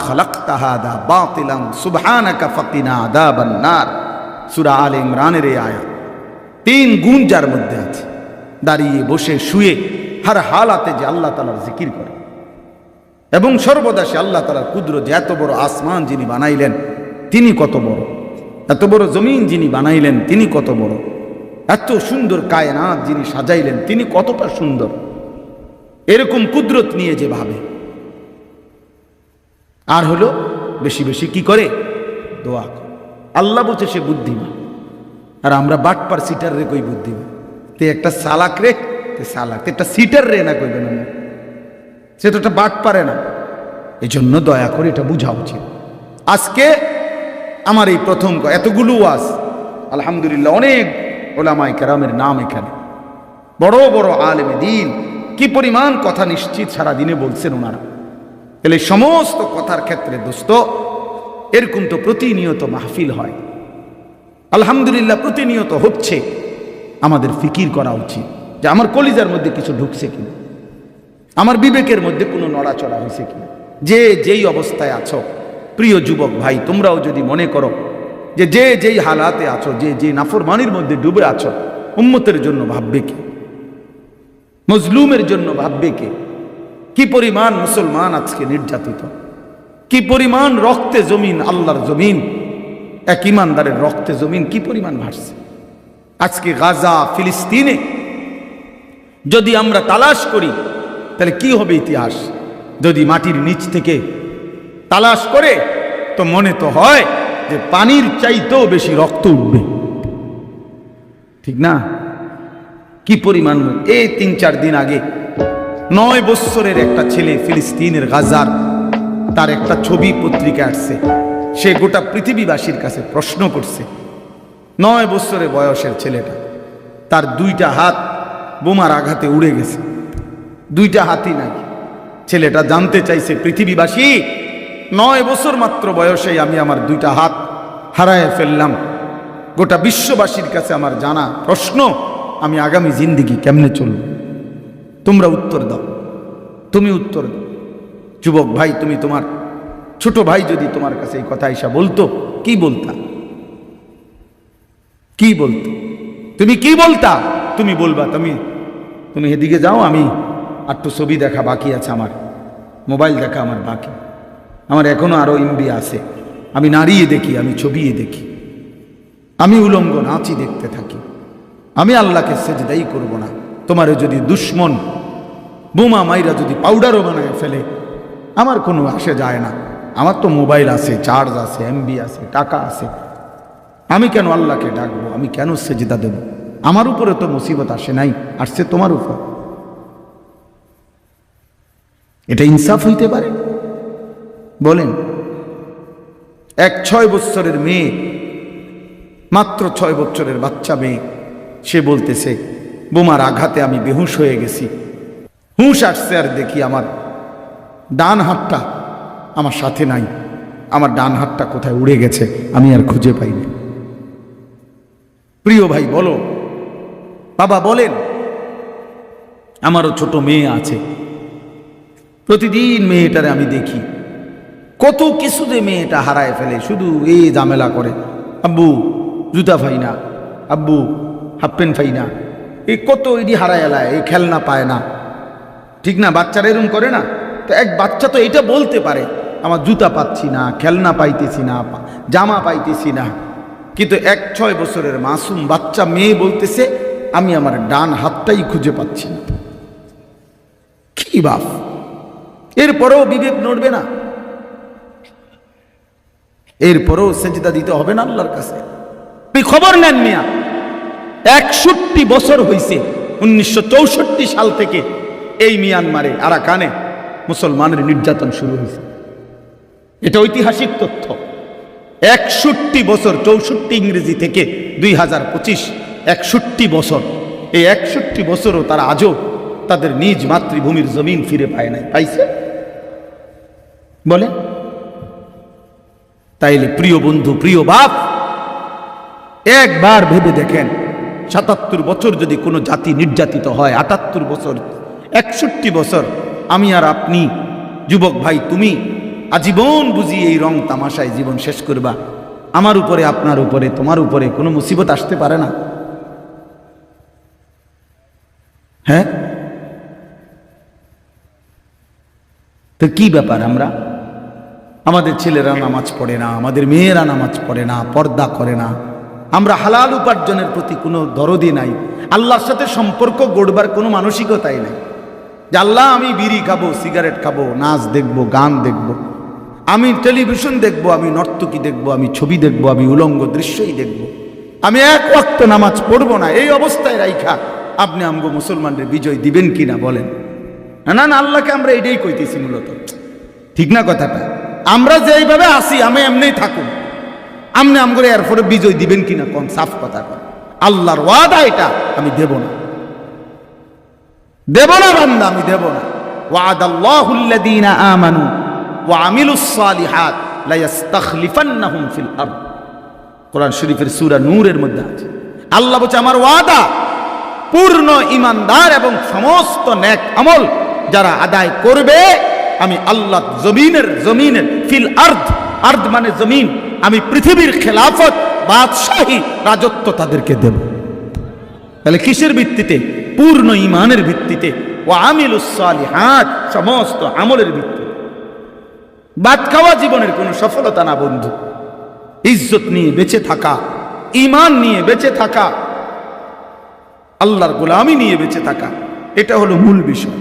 খালাকতা হাদা বাতিলান সুবহানাকা ফাকিনা আযাবান নার। সূরা আলে ইমরানের এই আয়াত। 3 গুণ যার মধ্যে আছে, দাঁড়িয়ে বসে শুয়ে হর হালাতে যে আল্লাহ তাআলার জিকির করে এবং সর্বদা সে আল্লাহ তাআলার কুদরত, যে এত বড় আসমান যিনি বানাইলেন তিনি কত বড়, এত বড় জমিন যিনি বানাইলেন তিনি কত বড়, এত সুন্দর কায়নাত যিনি সাজাইলেন তিনি কতটা সুন্দর, এরকম কুদরত নিয়ে যে ভাবে। আর হলো বেশি বেশি কি করে? দোয়া করে। আল্লাহ বলছে সে বুদ্ধিমান, আর আমরা বাটপার সিটার রে কই বুদ্ধিমান, তে একটা সালাক রে, তে সালাক, তে একটা সিটার রে না কইবেন না, সে তো একটা বাট পারে না। এই জন্য দয়া করে এটা বুঝা উচিত। আজকে আমার এই প্রথম এতগুলো ওয়াজ, আলহামদুলিল্লাহ অনেক ওলামায়ে কেরামের নাম এখানে, বড় বড় আলেমে দ্বীন, কি পরিমাণ কথা নিশ্চিত সারা দিনে বলছেন ওনারা। তাহলে সমস্ত কথার ক্ষেত্রে দোস্ত এরকম তো প্রতিনিয়ত মাহফিল হয়, আলহামদুলিল্লাহ প্রতিনিয়ত হচ্ছে। আমাদের ফিকির করা উচিত যে আমার কলিজার মধ্যে কিছু ঢুকছে কিনা, আমার বিবেকের মধ্যে কোনো নড়াচড়া হয়েছে কিনা। যে যেই অবস্থায় আছো প্রিয় যুবক ভাই, তোমরাও যদি মনে করো যে যে যেই হালাতে আছো, যে যে নাফরমানির মধ্যে ডুবে আছো, উম্মতের জন্য ভাববে কে, মজলুমের জন্য ভাববে কে? কি পরিমাণ মুসলমান আজকে নির্যাতিত, কি পরিমাণ রক্তে জমিন, আল্লাহর জমিন, এক ইমানদারের রক্তে জমিন কি পরিমাণ ভাসছে। আজকে গাজা ফিলিস্তিনে যদি আমরা তালাশ করি তাহলে কি হবে ইতিহাস? যদি মাটির নিচ থেকে তালাশ করে তো মনে তো হয় যে পানির চাইতেও বেশি রক্ত উঠবে, ঠিক না? কি পরিমাণ! এই 3-4 দিন আগে 9 বছরের একটা ছেলে ফিলিস্তিনের গাজার, তার একটা ছবি পত্রিকা আসছে, সে গোটা পৃথিবীবাসীর কাছে প্রশ্ন করছে। 9 বছরের বয়সের ছেলেটা, তার 2টা হাত বোমার আঘাতে উড়ে গেছে, 2টা হাতই নাকি। ছেলেটা জানতে চাইছে, পৃথিবীবাসী 9 বছর মাত্র বয়সেই আমি আমার 2টা হাত হারায় ফেললাম, গোটা বিশ্ববাসীর কাছে আমার জানা প্রশ্ন, আমি আগামী জিন্দেগি কেমনে চলব? তোমরা উত্তর দাও, তুমি উত্তর দাও। যুবক ভাই, তুমি তোমার ছোট ভাই যদি তোমার কাছে এই কথা এসে বলতো, কি বলতা? কি বলতো? তুমি কি বলতা? তুমি বলবা তুমি এদিকে যাও, আমি একটু ছবি দেখা বাকি আছে, আমার মোবাইল দেখা আমার বাকি, আমার এখনো আরো এমবি আছে, আমি নাড়িয়ে দেখি, আমি ছবিয়ে দেখি, আমি উলঙ্গ নাচি দেখতে থাকি, আমি আল্লাহকে সেজদাই করব না। তোমারে যদি দুশ্মন বোমা মাইরা যদি পাউডারও বানায় ফেলে, আমার কোনো আসে যায় না, আমার তো মোবাইল আছে, চার্জ আছে, এমবি আছে, টাকা আছে, আমি কেন আল্লাহকে ডাকবো? আমি কেন সেজদা দেব? আমার উপরে তো মুসিবত আসে নাই, আসছে তোমার উপর। এটা ইনসাফ হইতে পারে? বলেন। এক 6 বছরের মেয়ে, মাত্র 6 বছরের বাচ্চা মেয়ে, সে বলতেছে বোমার আঘাতে আমি বেহুশ হয়ে গেছি, হুঁশ আসছে আর দেখি আমার ডান হাতটা আমার সাথে নাই, আমার ডান হাতটা কোথায় উড়ে গেছে আমি আর খুঁজে পাইনি। প্রিয় ভাই বলো, বাবা বলেন, আমারও ছোট মেয়ে আছে, প্রতিদিন মেয়েটারে আমি দেখি কত কিছুতে মেয়েটা হারায় ফেলে, শুধু এই ঝামেলা করে, আব্বু জুতা পাই না, আব্বু হাফ প্যান্ট পাই না, এই কত এটি হারায় এলায়, এই খেলনা পায় না, ঠিক না? বাচ্চারা এরকম করে না? তো এক বাচ্চা তো এটা বলতে পারে, আমার জুতা পাচ্ছি না, খেলনা পাইতেছি না, জামা পাইতেছি না, কিন্তু 1-6 বছরের মাসুম বাচ্চা মেয়ে বলতেছে আমি আমার ডান হাতটাই খুঁজে পাচ্ছি না। কি বাপ! এরপরেও বিবেক নড়বে না? এরপরেও সেজদা দিতে হবে না আল্লাহর কাছে? আপনি খবর নেন মিয়া, 61 বছর হয়েছে, 1964 সাল থেকে এই মিয়ানমারে আরাকানে মুসলমানের নির্যাতন শুরু হয়েছে। এটা ঐতিহাসিক তথ্য। 61 বছর, 64 ইংরেজি থেকে 2025, 61 বছর। এই 61 বছরও তারা আজও তাদের নিজ মাতৃভূমির জমিন ফিরে পায় নাই। পাইছে? বলে। তাইলে প্রিয় বন্ধু, প্রিয় বাপ, একবার ভেবে দেখেন, 77 বছর যদি কোনো জাতি নির্যাতিত হয়, 78 বছর, 61 বছর, আমি আর আপনি, যুবক ভাই তুমি আজীবন বুঝি এই রং তামাশায় জীবন শেষ করবা, আমার উপরে, আপনার উপরে, তোমার উপরে কোনো মুসিবত আসতে পারে না? হ্যাঁ, তো কি ব্যাপার? আমাদের ছেলেরা নামাজ পড়ে না, আমাদের মেয়েরা নামাজ পড়ে না, পর্দা করে না, আমরা হালাল উপার্জনের প্রতি কোনো দরদি নাই, আল্লাহর সাথে সম্পর্ক গড়বার কোনো মানসিকতাই নাই। যে আল্লাহ আমি বিড়ি খাবো, সিগারেট খাবো, নাচ দেখবো, গান দেখবো, আমি টেলিভিশন দেখবো, আমি নর্তকী দেখবো, আমি ছবি দেখবো, আমি উলঙ্গ দৃশ্যই দেখবো, আমি এক ওয়াক্ত নামাজ পড়বো না, এই অবস্থায় রাইখা আপনি আমগো মুসলমানদের বিজয় দিবেন কিনা বলেন? না না, আল্লাহকে আমরা এটাই কইতেছি মূলত, ঠিক না কথাটা? আমরা যেইভাবে আসি আমি এমনিই থাকুন, আপনি আমগরে এরপরে বিজয় দিবেন কিনা কোন? সাফ কথা কন। আল্লাহর ওয়াদা এটা, আমি দেব না, দেব না বান্দা, আমি দেব না। ওয়াদাল্লাহুল্লাযীনা আমানু ওয়া আমিলুস সালিহাত লা ইস্তাখলিফান্নাহুম ফিল আরদ। কোরআন শরীফের সূরা নূরের মধ্যে আছে। আল্লাহ বলছে আমার ওয়াদা, পূর্ণ ঈমানদার এবং সমস্ত নেক আমল যারা আদায় করবে, আমি আল্লাহ জমিনের ফিল আরদ, আরদ মানে জমিন, আমি পৃথিবীর খেলাফত, বাদশাহী, রাজত্ব তাদেরকে দেব। তাহলে কিসের ভিত্তিতে? পূর্ণ ঈমানের ভিত্তিতে। ওয়া আমিলুস সালিহাত, সমস্ত আমলের ভিত্তিতে। বাদ খাওয়া জীবনের কোনো সফলতা না বন্ধু। ইজ্জত নিয়ে বেঁচে থাকা, ঈমান নিয়ে বেঁচে থাকা, আল্লাহর গোলামি নিয়ে বেঁচে থাকা, এটা হলো মূল বিষয়।